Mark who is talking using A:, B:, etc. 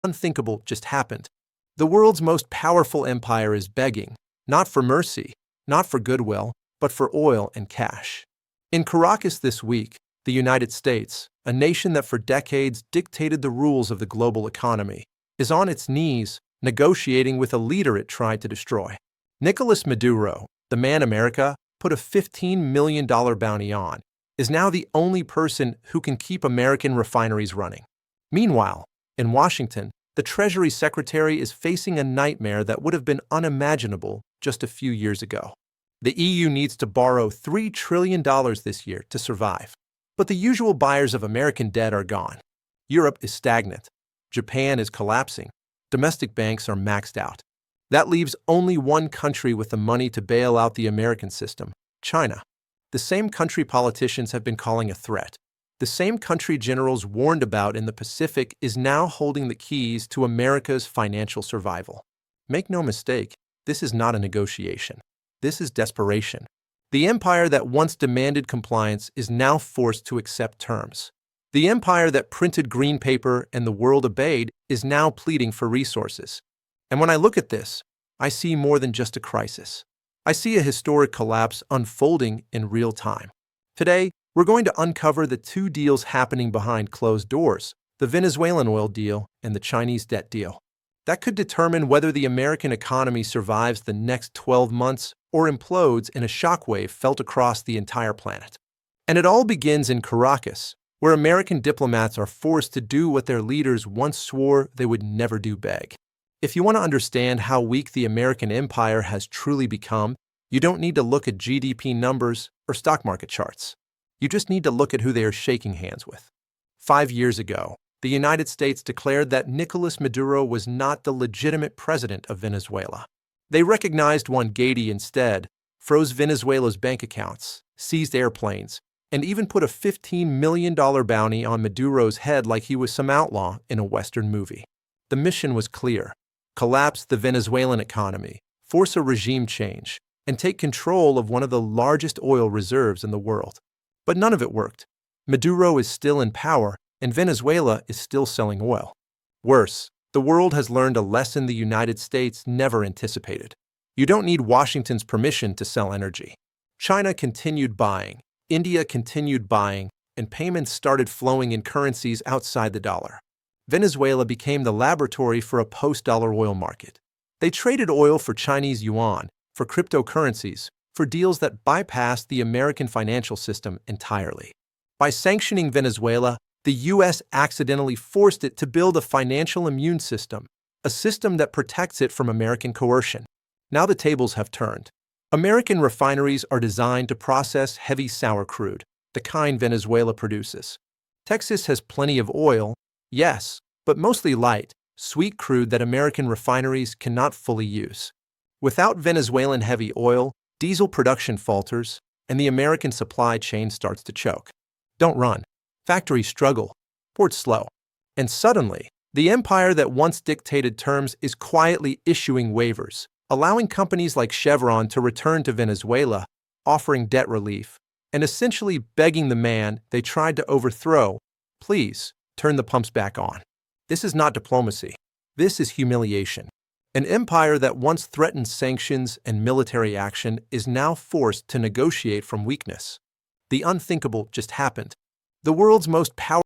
A: Unthinkable just happened. The world's most powerful empire is begging, not for mercy, not for goodwill, but for oil and cash. In Caracas this week, the United States, a nation that for decades dictated the rules of the global economy, is on its knees negotiating with a leader it tried to destroy. Nicolas Maduro, the man America put a $15 million bounty on, is now the only person who can keep American refineries running. Meanwhile, in Washington, the Treasury Secretary is facing a nightmare that would have been unimaginable just a few years ago. The EU needs to borrow $3 trillion this year to survive. But the usual buyers of American debt are gone. Europe is stagnant. Japan is collapsing. Domestic banks are maxed out. That leaves only one country with the money to bail out the American system: China. The same country politicians have been calling a threat. The same country generals warned about in the Pacific is now holding the keys to America's financial survival. Make no mistake, this is not a negotiation. This is desperation. The empire that once demanded compliance is now forced to accept terms. The empire that printed green paper and the world obeyed is now pleading for resources. And when I look at this, I see more than just a crisis. I see a historic collapse unfolding in real time. Today, we're going to uncover the two deals happening behind closed doors: the Venezuelan oil deal and the Chinese debt deal. That could determine whether the American economy survives the next 12 months or implodes in a shockwave felt across the entire planet. And it all begins in Caracas, where American diplomats are forced to do what their leaders once swore they would never do: beg. If you want to understand how weak the American empire has truly become, you don't need to look at GDP numbers or stock market charts. You just need to look at who they are shaking hands with. 5 years ago, the United States declared that Nicolas Maduro was not the legitimate president of Venezuela. They recognized Juan Guaidó instead, froze Venezuela's bank accounts, seized airplanes, and even put a $15 million bounty on Maduro's head like he was some outlaw in a Western movie. The mission was clear: collapse the Venezuelan economy, force a regime change, and take control of one of the largest oil reserves in the world. But none of it worked. Maduro is still in power, and Venezuela is still selling oil. Worse, the world has learned a lesson the United States never anticipated. You don't need Washington's permission to sell energy. China continued buying, India continued buying, and payments started flowing in currencies outside the dollar. Venezuela became the laboratory for a post-dollar oil market. They traded oil for Chinese yuan, for cryptocurrencies, for deals that bypassed the American financial system entirely. By sanctioning Venezuela, the U.S. accidentally forced it to build a financial immune system, a system that protects it from American coercion. Now the tables have turned. American refineries are designed to process heavy sour crude, the kind Venezuela produces. Texas has plenty of oil, yes, but mostly light, sweet crude that American refineries cannot fully use. Without Venezuelan heavy oil, diesel production falters, and the American supply chain starts to choke. Don't run. Factories struggle. Ports slow. And suddenly, the empire that once dictated terms is quietly issuing waivers, allowing companies like Chevron to return to Venezuela, offering debt relief, and essentially begging the man they tried to overthrow, please, turn the pumps back on. This is not diplomacy. This is humiliation. An empire that once threatened sanctions and military action is now forced to negotiate from weakness. The unthinkable just happened. The world's most powerful